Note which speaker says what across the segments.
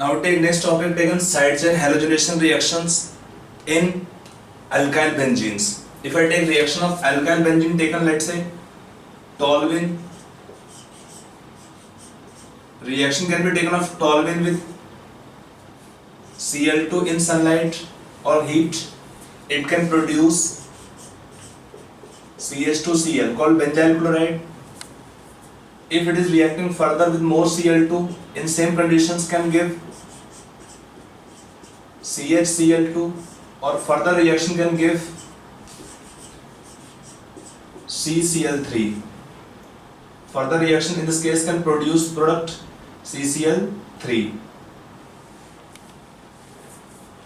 Speaker 1: Now take next topic taken side chain halogenation reactions in alkyl benzenes. If I take reaction of alkyl benzene taken, let's say toluene, reaction can be taken of toluene with Cl2 in sunlight or heat. It can produce CH2Cl called benzyl chloride. If it is reacting further with more Cl2 in same conditions can give CHCl2, or further reaction can give CCl3. Further reaction in this case can produce product CCl3.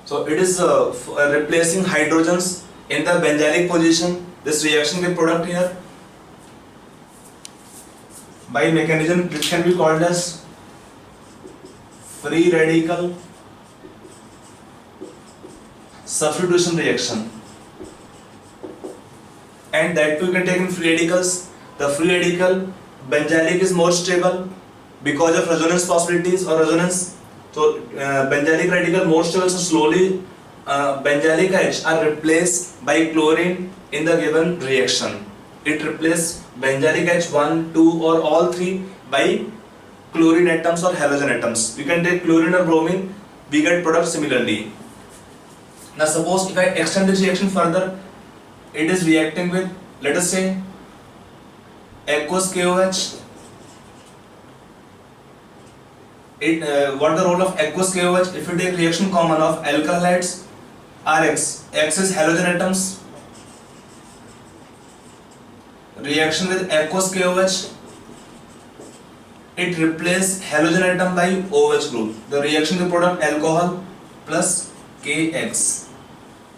Speaker 1: So it is replacing hydrogens in the benzylic position. This reaction with product here by mechanism which can be called as free radical substitution reaction, and that too can take in free radicals. The free radical benzylic is more stable because of resonance possibilities or resonance. So benzylic radical more stable, so slowly benzylic H are replaced by chlorine in the given reaction. It replaces benzylic H 1, 2 or all three by chlorine atoms or halogen atoms. We can take chlorine or bromine, we get product similarly. Now suppose if I extend this reaction further, it is reacting with, let us say, aqueous KOH. What the role of aqueous KOH? If you take reaction common of alkyl halides Rx, X is halogen atoms, reaction with aqueous KOH, it replaces halogen atom by OH group. The reaction with product alcohol plus KX.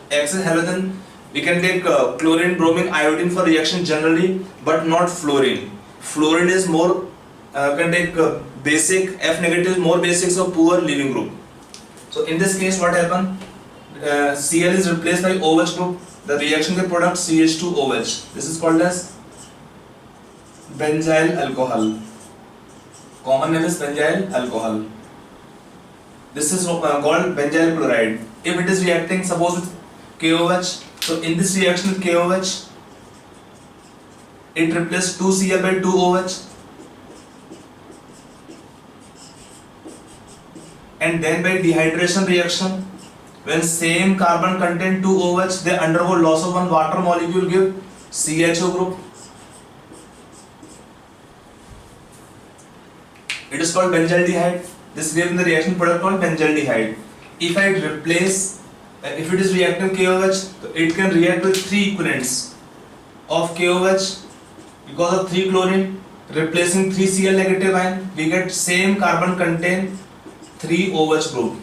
Speaker 1: X is halogen. We can take chlorine, bromine, iodine for reaction generally, but not fluorine. Fluorine is more, can take basic, F negative is more basic, so poor leaving group. So in this case what happened? Cl is replaced by OH group. The reaction with product CH2OH. This is called as benzyl alcohol. Common name is benzyl alcohol. This is called benzyl chloride. If it is reacting, suppose with KOH, so in this reaction with KOH, it replaces 2Cl by 2OH, and then by dehydration reaction, when same carbon contain 2 OH, they undergo loss of one water molecule, give CHO group. It is called benzaldehyde. This gives the reaction product called benzaldehyde. If I replace, if it is reacting KOH, it can react with 3 equivalents of KOH because of 3 chlorine replacing 3 Cl negative ion. We get same carbon contain 3 OH group,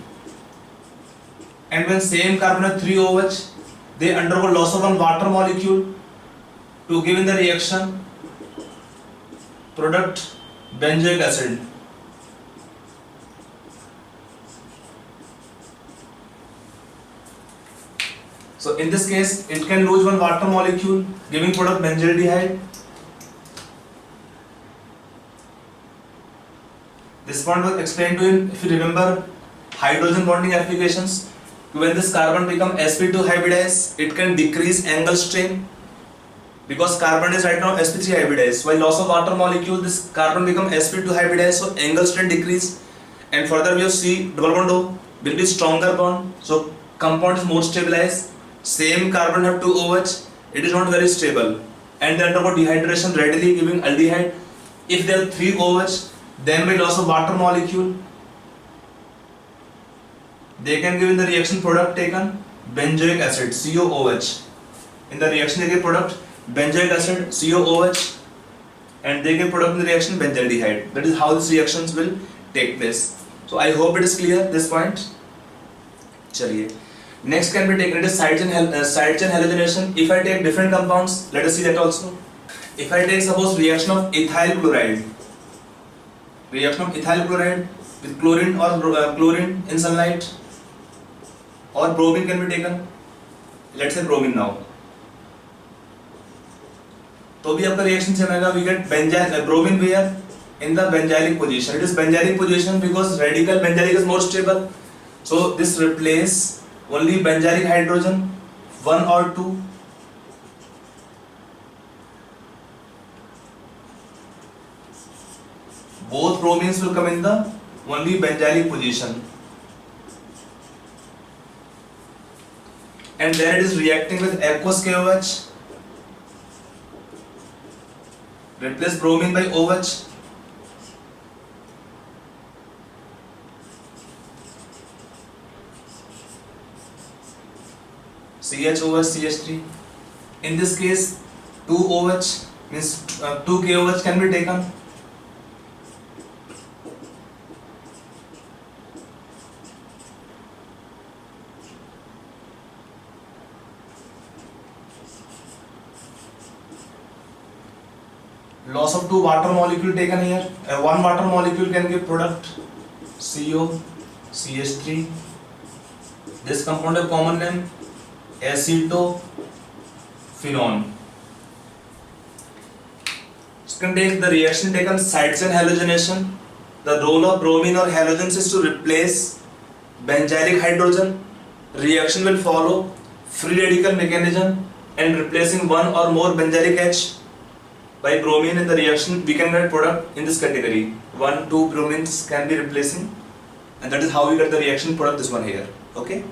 Speaker 1: and when same carbon has 3 OH, they undergo loss of one water molecule to give in the reaction product benzoic acid. So in this case, it can lose one water molecule, giving product benzaldehyde. This point was explained to you, if you remember, hydrogen bonding applications. When this carbon become sp2 hybridized, it can decrease angle strain because carbon is right now sp3 hybridized. While loss of water molecule, this carbon become sp2 hybridized, so angle strain decrease. And further we have C double bond O will be stronger bond, so compound is more stabilized. Same carbon have 2 OH, it is not very stable, and they undergo dehydration readily, giving aldehyde. If there are 3 OH, then by loss of water molecule, they can give in the reaction product taken benzoic acid COOH. In the reaction they give product benzoic acid COOH, and they give product in the reaction benzaldehyde. That is how these reactions will take place. So I hope it is clear this point. Chaliye. Next can be taken, it is side chain halogenation. If I take different compounds, let us see that also. If I take suppose reaction of ethyl chloride, with chlorine or chlorine in sunlight, or bromine can be taken. Let's say bromine now. तो भी आपका reaction same आएगा. We get benzyl bromine where in the benzylic position. It is benzylic position because radical benzylic is more stable. So this replace only benzylic hydrogen, 1 or 2. Both bromines will come in the only benzylic position. And then it is reacting with aqueous KOH. Replace bromine by OH. CHOH, CH3. In this case, 2OH means 2 KOH can be taken. Loss of 2 water molecule taken here. 1 water molecule can give product CO, CH3. This compound have common name acetophenone. You can take the reaction taken side chain halogenation. The role of bromine or halogens is to replace benzylic hydrogen. Reaction will follow free radical mechanism and replacing one or more benzylic H by bromine in the reaction. We can get product in this category. 1, 2 bromines can be replacing, and that is how we get the reaction product. This one here. Okay.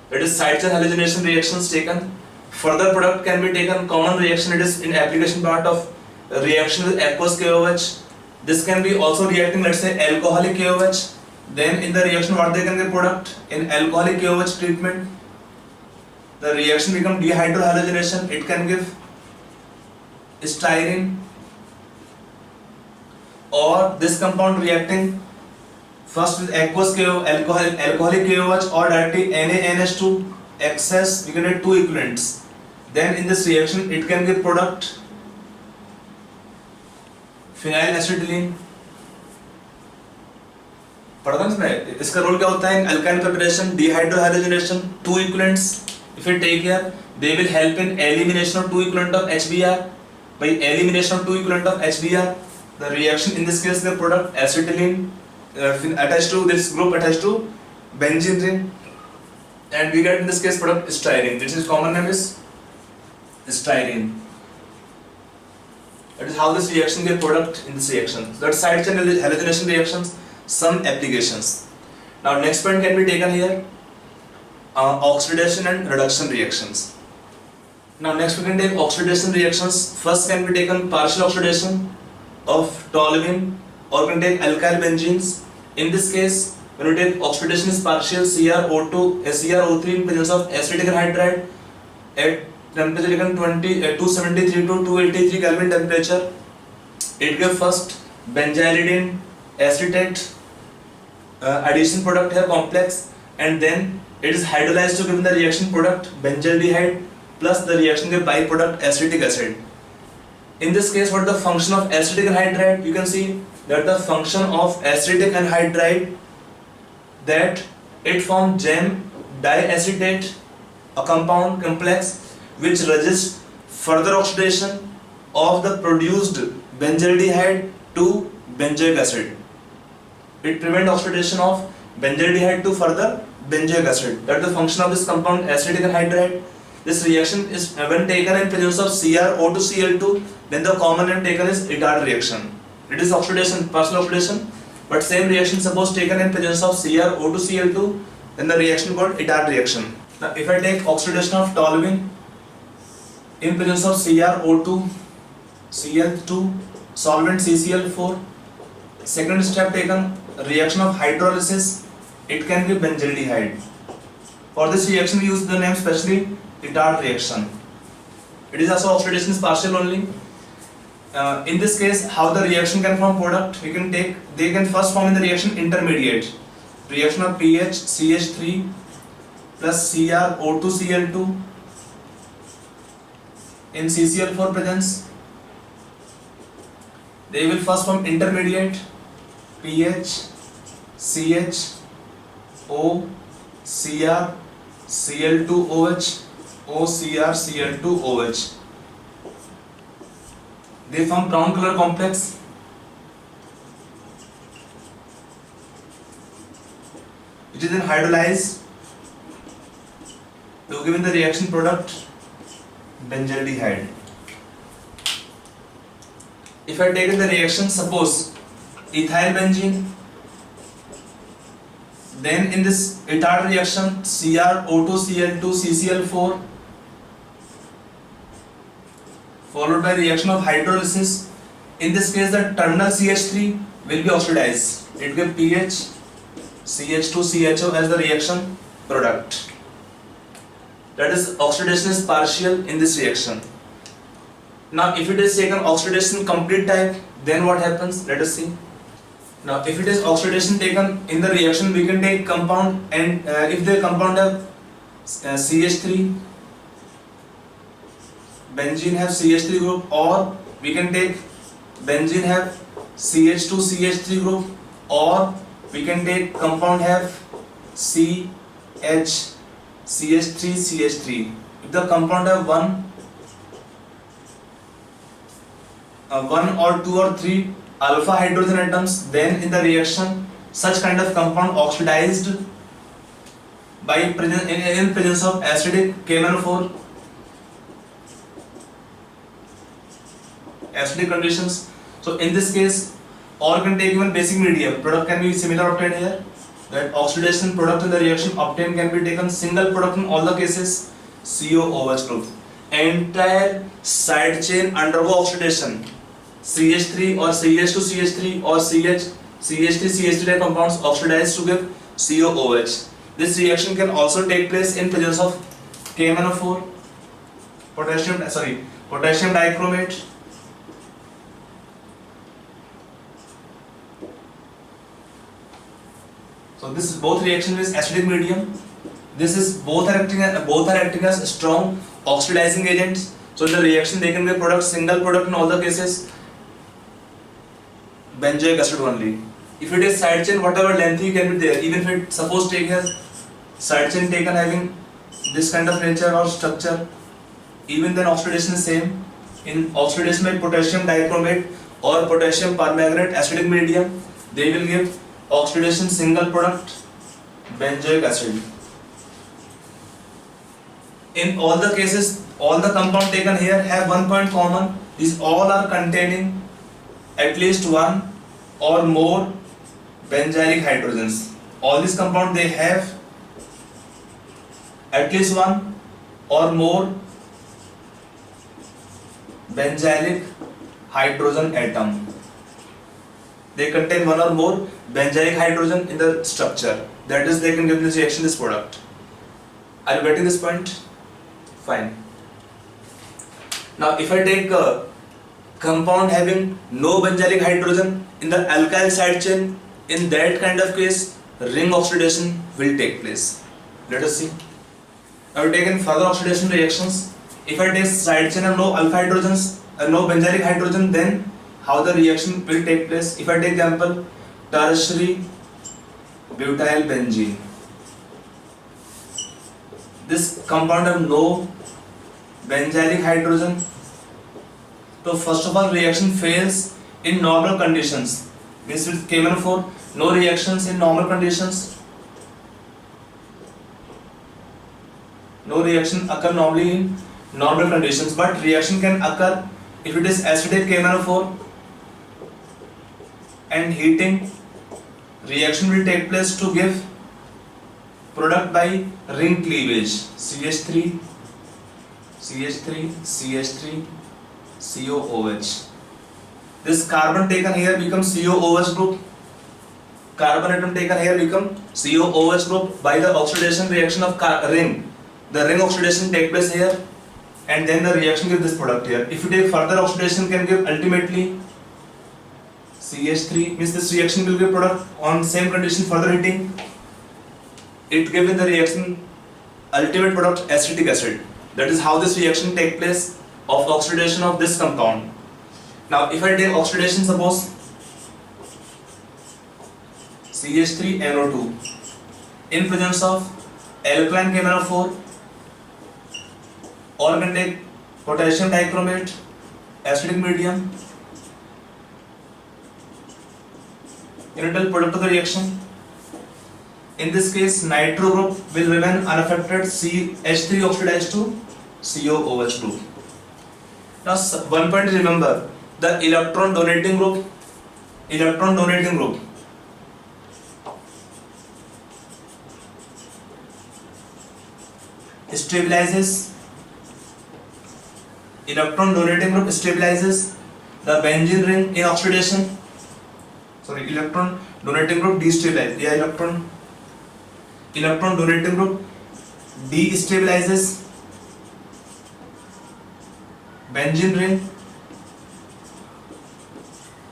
Speaker 1: That is side chain halogenation reactions taken. Further product can be taken common reaction. It is in application part of reaction with aqueous KOH. This can be also reacting, let's say, alcoholic KOH. Then in the reaction what they can get product in alcoholic KOH treatment. The reaction become dehydrohalogenation. It can give styrene, or this compound reacting first with aqueous alcoholic KOH or directly NaNH2 excess, we can get 2 equivalents. Then in this reaction it can give product phenylacetylene. पढ़ा था इसमें इसका role क्या होता है in alkyne preparation, dehydrohalogenation, 2 equivalents. If you take here, they will help in elimination of 2 equivalent of HBr. By elimination of 2 equivalent of HBr, the reaction in this case the product acetylene attached to this group attached to benzene ring, and we get in this case product styrene. This is common name is styrene. That is how this reaction get product in this reaction. So that's side chain halogenation reactions, some applications. Now next point can be taken here, oxidation and reduction reactions. Now next we can take oxidation reactions. First can be taken partial oxidation of toluene, or can take alkyl benzenes. In this case, when we take oxidation is partial, CrO2, CrO3 in presence of acetic anhydride at temperature 273 to 283 Kelvin temperature. It gives first benzylidene acetate addition product here complex, and then it is hydrolyzed to give the reaction product benzaldehyde plus the reaction give byproduct acetic acid. In this case, what is the function of acetic anhydride? You can see that the function of acetic anhydride, that it forms gem diacetate, a compound complex which resists further oxidation of the produced benzaldehyde to benzoic acid. It prevents oxidation of benzaldehyde to further benzoic acid. That is the function of this compound acetic anhydride. This reaction is when taken in presence of CrO2Cl2, then the common name taken is Itard reaction. It is oxidation, partial oxidation, but same reaction suppose taken in presence of CrO2Cl2, then the reaction called Itard reaction. Now if I take oxidation of toluene in presence of CrO2Cl2, solvent CCl4, second step taken, reaction of hydrolysis, it can be benzaldehyde. For this reaction we use the name specially Itard reaction. It is also oxidation is partial only. In this case, how the reaction can form product? We can take, they can first form in the reaction intermediate. Reaction of pH CH3 plus CrO2Cl2 in CCl4 presence. They will first form intermediate pH CH O Cr Cl2OH OCr Cl2OH. They form brown color complex. which is then hydrolyzed to give in the reaction product benzaldehyde. If I take in the reaction, suppose ethyl benzene, then in this ethyl reaction CrO2 Cl2 CCl4 followed by reaction of hydrolysis. In this case the terminal CH3 will be oxidized. It gives pH CH2CHO as the reaction product. That is, oxidation is partial in this reaction. Now if it is taken oxidation complete type, then what happens? Let us see. Now if it is oxidation taken in the reaction, we can take compound, and if the compound have CH3, benzene have CH3 group, or we can take benzene have CH2 CH3 group, or we can take compound have CH CH3 CH3. If the compound have one or two or three alpha hydrogen atoms, then in the reaction such kind of compound oxidized by in presence of acidic KMnO4 acidic conditions. So in this case, or can take even basic medium, product can be similar obtained here. That oxidation product in the reaction obtained can be taken single product in all the cases, COOH group. Entire side chain undergo oxidation, CH3 or CH2 CH3 or CH3 CH3 type compounds oxidized to give COOH. This reaction can also take place in presence of KMnO4, potassium dichromate, so this is both reaction is acidic medium. This is both are acting as strong oxidizing agents. So in the reaction they can give product, single product in all the cases, benzoic acid only. If it is side chain, whatever length can be there, even if it suppose take as side chain taken having this kind of nature or structure, even then oxidation is same. In oxidation by potassium dichromate or potassium permanganate acidic medium, they will give oxidation single product benzoic acid. In all the cases, all the compound taken here have one point common. These all are containing at least one or more benzylic hydrogens. All these compounds they have at least one or more benzylic hydrogen atom. They contain one or more benzylic hydrogen in the structure. That is, they can give this reaction this product. Are you getting this point? Fine. Now if I take a compound having no benzylic hydrogen in the alkyl side chain, in that kind of case ring oxidation will take place. Let us see. Now we take in further oxidation reactions. If I take side chain and no alpha hydrogens and no benzylic hydrogen, then how the reaction will take place? If I take example tertiary butyl benzene, this compound have no benzylic hydrogen. So first of all reaction fails in normal conditions. This is KMnO4, no reactions in normal conditions. No reaction occur normally in normal conditions, but reaction can occur if it is acidic KMnO4 and heating. Reaction will take place to give product by ring cleavage, CH3 CH3 CH3 COOH. This carbon taken here becomes COOH group. Carbon atom taken here become COOH group by the oxidation reaction of ring. The ring oxidation take place here, and then the reaction gives this product here. If you take further oxidation, can give ultimately CH3, means this reaction will give product on same condition, further heating. It gives in the reaction ultimate product acetic acid. That is how this reaction take place of oxidation of this compound. Now if I take oxidation, suppose CH3NO2 in presence of alkaline KMnO4, or can take potassium dichromate acidic medium, initial product of the reaction. In this case, nitro group will remain unaffected. CH3 oxidized to COOH group. Now, one point remember: the electron donating group stabilizes. Electron donating group stabilizes the benzene ring in oxidation. Sorry, electron donating group destabilizes. Yeah, electron donating group destabilizes benzene ring.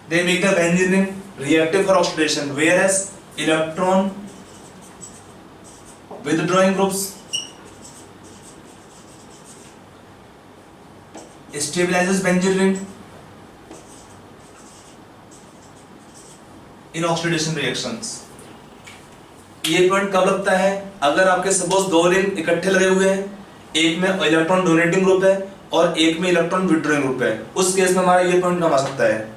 Speaker 1: They make the benzene ring reactive for oxidation, whereas electron withdrawing groups stabilizes benzene ring in oxidation reactions. ये point कब लगता है? अगर आपके suppose दो ring इकट्ठे लगे हुए हैं, एक में इलेक्ट्रॉन डोनेटिंग ग्रुप है और एक में इलेक्ट्रॉन विड्रॉइंग ग्रुप है, उस केस में हमारा ये पॉइंट काम आ सकता है.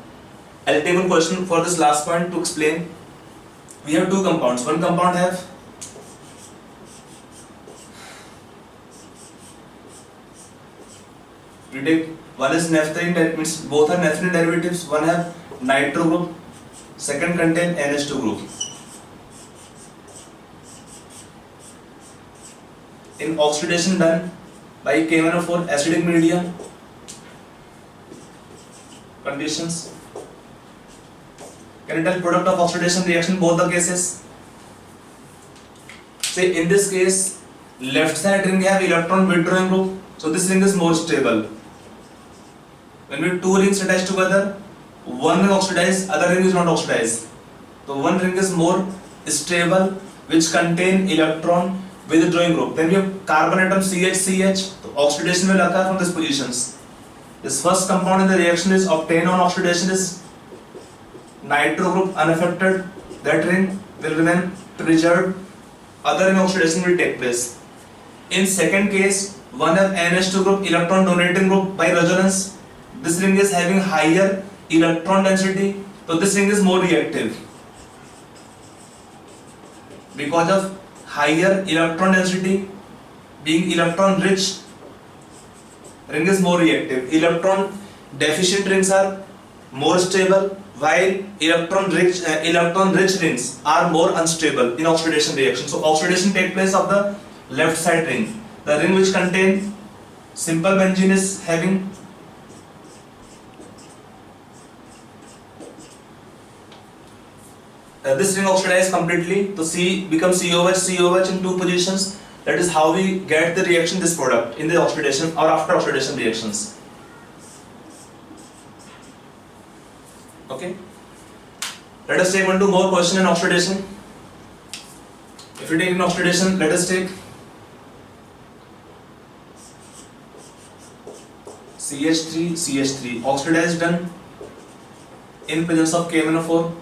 Speaker 1: I'll take one question for this last point to explain. We have two compounds. One compound have we take one is naphthalene, that means both are naphthalene derivatives. One have nitro group, second contain NH2 group. In oxidation done by K1O4 acidic medium conditions, can you tell product of oxidation reaction both the cases? Say in this case, left side ring have electron withdrawing group, so this ring is more stable. When we two rings attach together, one ring oxidized, other ring is not oxidized. So one ring is more stable, which contain electron withdrawing group. Then we have carbon atom CH. So oxidation will occur from these positions. This first compound in the reaction is obtained on oxidation is nitro group unaffected. That ring will remain preserved. Other ring oxidation will take place. In second case, one have NH2 group, electron donating group by resonance. This ring is having higher electron density, so this ring is more reactive. Because of higher electron density, being electron rich, ring is more reactive. Electron deficient rings are more stable, while electron rich rings are more unstable in oxidation reaction. So oxidation takes place of the left side ring. The ring which contain simple benzene is having this ring oxidized completely, so C becomes COH in two positions. That is how we get the reaction, this product in the oxidation or after oxidation reactions. Okay. Let us take one two more question in oxidation. If we take in oxidation, let us take CH3 oxidized done in presence of KMnO4.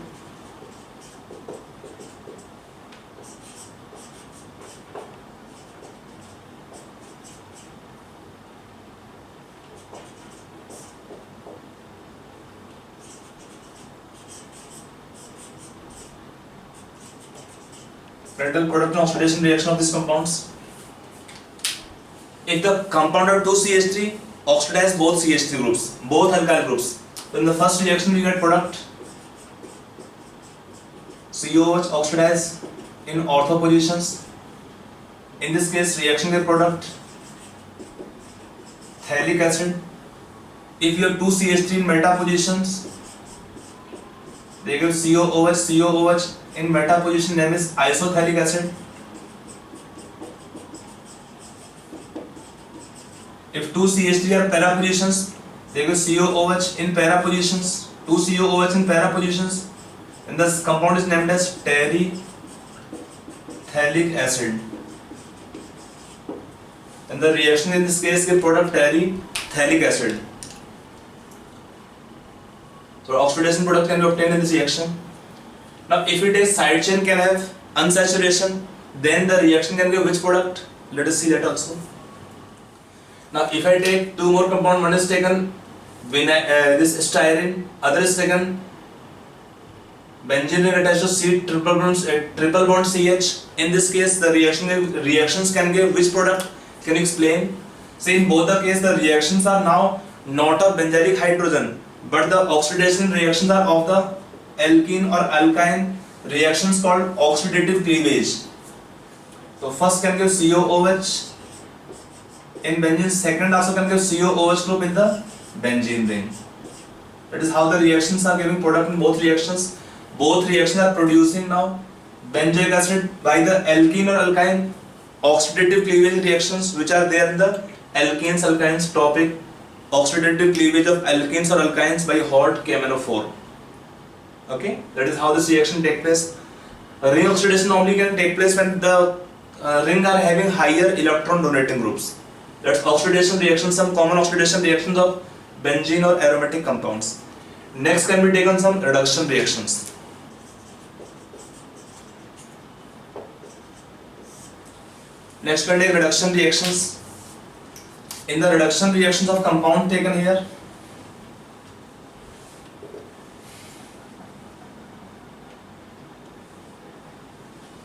Speaker 1: Radical product and oxidation reaction of these compounds. If the compound are 2CH3, oxidize both CH3 groups, both alkyl groups. So in the first reaction we get product COH oxidize in ortho positions. In this case reaction get product phthalic acid. If you have 2CH3 in meta positions, they give COOH in meta position name is isophthalic acid. If 2 CH3 are para positions, they give COOH in para positions, 2 COOH in para positions, and this compound is named as terryphthalic acid. And the reaction in this case give product terryphthalic acid. So oxidation product can be obtained in this reaction. Now if we take side chain can have unsaturation, then the reaction can give which product? Let us see that also. Now if I take two more compound, one is taken this styrene, other is taken benzene ring attached to C triple bond CH. In this case, the reactions can give which product? Can you explain? So in both the case, the reactions are now not of benzylic hydrogen, but the oxidation reactions are of the alkene or alkyne reactions called oxidative cleavage. So first can give COOH in benzene, second also can give COOH group in the benzene ring. That is how the reactions are giving product in both reactions. Both reactions are producing now benzoic acid by the alkene or alkyne oxidative cleavage reactions which are there in the alkanes alkynes topic. Oxidative cleavage of alkanes or alkynes by hot KMnO4. Okay, that is how this reaction takes place. Ring oxidation normally can take place when the ring are having higher electron donating groups. That's oxidation reactions, some common oxidation reactions of benzene or aromatic compounds. Next can be taken some reduction reactions. Next can take reduction reactions. In the reduction reactions of compound taken here,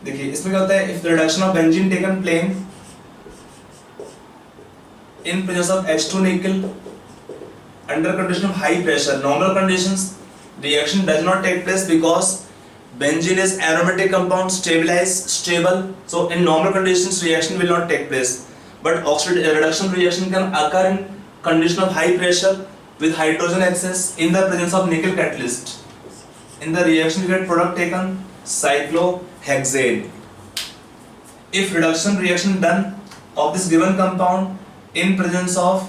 Speaker 1: देखिए इसमें क्या होता है, if the reduction of benzene taken plain in presence of H2 nickel under condition of high pressure, normal conditions, reaction does not take place because benzene is aromatic compound, stable. So in normal conditions, reaction will not take place. But reduction reaction can occur in condition of high pressure with hydrogen excess in the presence of nickel catalyst. In the reaction, we get product taken cyclohexane. If reduction reaction done of this given compound in presence of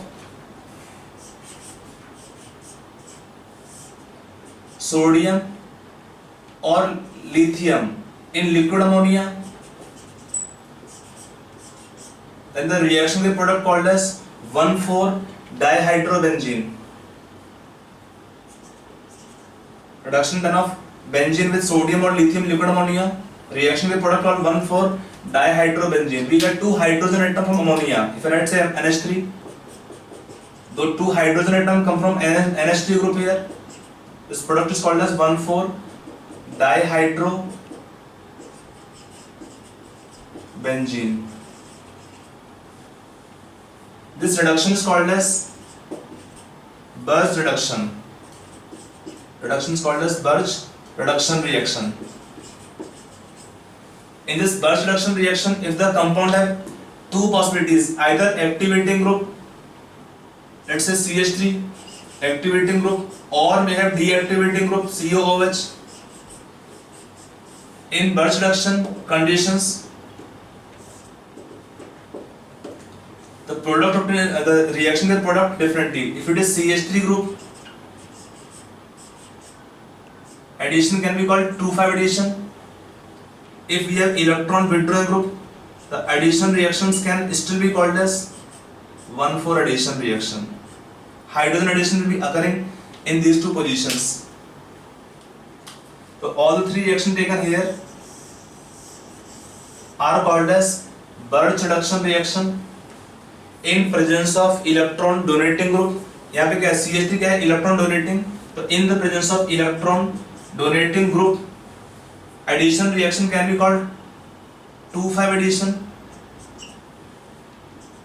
Speaker 1: sodium or lithium in liquid ammonia, then the reaction with product called as 1,4-dihydrobenzene. Reduction done of benzene with sodium or lithium liquid ammonia, reaction with product called 1,4-dihydrobenzene. We get two hydrogen atom from ammonia. If I write say NH3, the two hydrogen atom come from NH3 group here. This product is called as 1,4-dihydrobenzene. This reduction is called as Birch reduction. Reduction is called as Birch reduction reaction. In this Birch reduction reaction, if the compound have two possibilities, either activating group, let's say CH3 activating group, or may have deactivating group COOH. In Birch reduction conditions, the product of the reaction with product differently. If it is CH3 group, addition can be called 2,5 addition. If we have electron withdrawing group, the addition reactions can still be called as 1,4 addition reaction. Hydrogen addition will be occurring in these two positions. So all the three reactions taken here are called as Birch reduction reaction in presence of electron donating group. यहाँ पे क्या है, CH3 क्या है, electron donating. तो in the presence of electron donating group, addition reaction can be called 2,5 addition.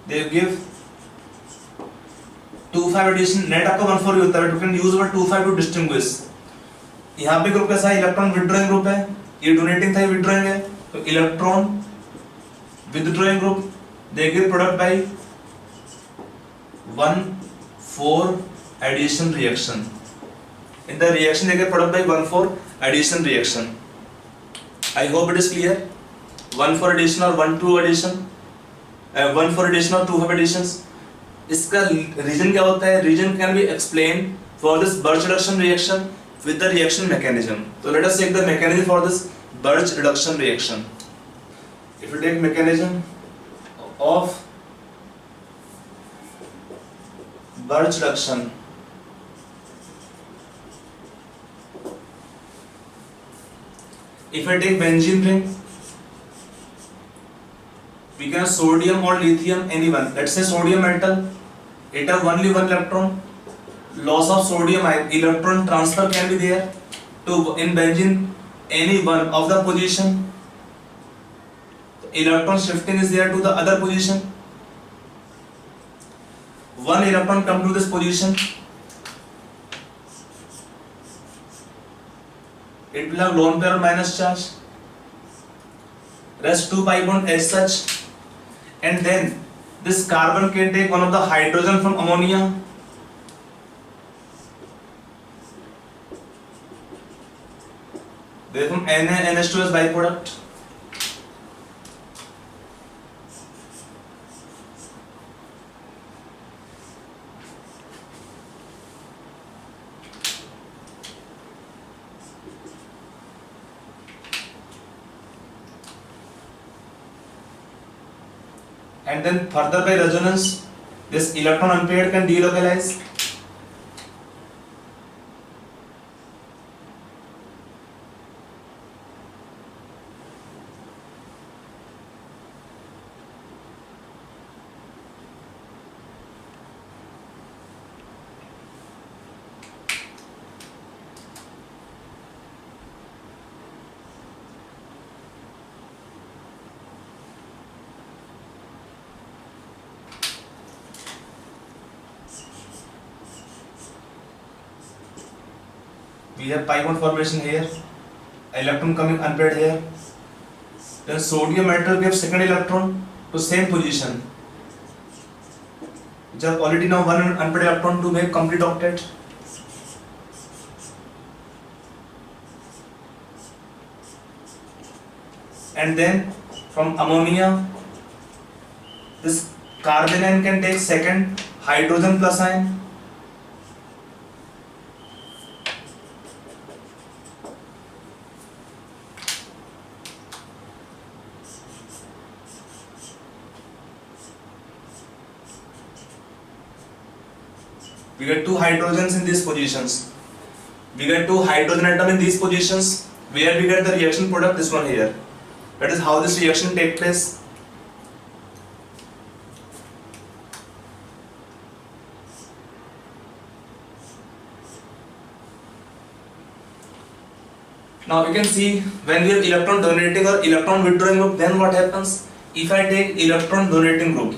Speaker 1: They give 2,5 addition. Net आपका 1,4 ही होता है, but you can use word 2,5 to distinguish. यहाँ पे ग्रुप कैसा है, इलेक्ट्रॉन विड्रॉइंग ग्रुप है, ये डोनेटिंग था, ये विड्रॉइंग है. तो electron withdrawing group, they give product by 1,4 addition reaction. In the reaction they get product by 1,4 addition reaction. I hope it is clear. 1,4 addition or 1,2 addition, 1,4 addition or 2,5 additions. इसका reason क्या होता है? Reason can be explained for this Birch reduction reaction with the reaction mechanism. So let us take the mechanism for this Birch reduction reaction. If you take mechanism of Birch reduction, if I take benzene ring, we can have sodium or lithium, anyone. Let's say sodium metal, it have only one electron. Loss of sodium ion, electron transfer can be there. to in benzene any one of the position, electron shifting is there to the other position. One electron come to this position, it will have lone pair or minus charge, rest 2 pi bond as such, and then this carbon can take one of the hydrogen from ammonia, therefore NH2 as byproduct. And then further by resonance, this electron unpaired can delocalize. We have pi bond formation here, electron coming unpaired here. Then sodium metal gives second electron to same position. We have already now one unpaired electron to make complete octet. And then from ammonia, this carbon ion can take second hydrogen plus ion. We get two hydrogens in these positions. We get two hydrogen atom in these positions. Where we get the reaction product? This one here. That is how this reaction takes place. Now you can see when we have electron donating or electron withdrawing group, then what happens? If I take electron donating group,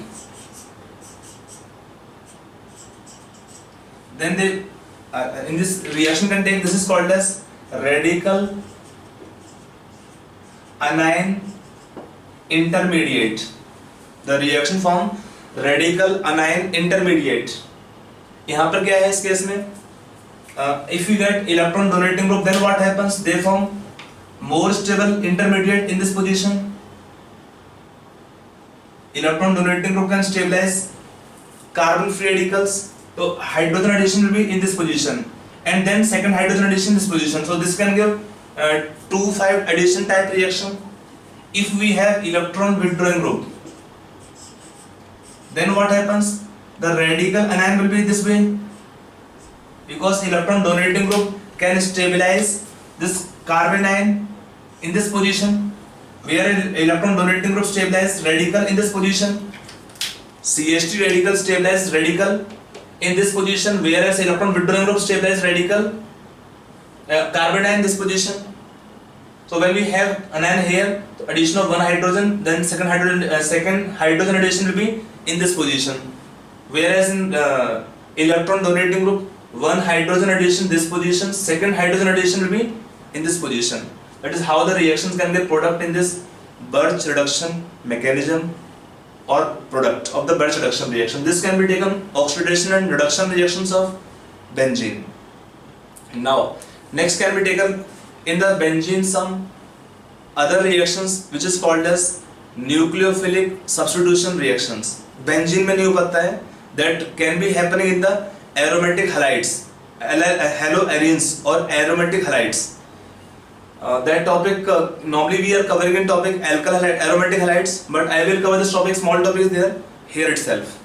Speaker 1: then they in this reaction can take, this is called as radical anion intermediate. The reaction form radical anion intermediate. यहाँ पर क्या है इस case में? If you get electron donating group, then what happens? They form more stable intermediate in this position. Electron donating group can stabilize carbon free radicals. So hydrogen addition will be in this position, and then second hydrogen addition in this position. So this can give 2,5 addition type reaction. If we have electron withdrawing group, then what happens? The radical anion will be this way, because electron donating group can stabilize this carbon ion in this position, where electron donating group stabilize radical in this position. CH3 radical stabilize radical in this position, whereas electron withdrawing group stabilize radical carbon ion in this position. So when we have an ion here, addition of one hydrogen, then second hydrogen addition will be in this position, whereas in electron donating group, one hydrogen addition this position, second hydrogen addition will be in this position. That is how the reactions can get product in this Birch reduction mechanism, or product of the Birch reduction reaction. This can be taken oxidation and reduction reactions of benzene. Now next can be taken in the benzene some other reactions which is called as nucleophilic substitution reactions. Benzene में नहीं हो पाता है, that can be happening in the aromatic halides, haloarenes or aromatic halides. That topic normally we are covering in topic alkyl halide, aromatic halides, but I will cover this topic, small topic is there here itself.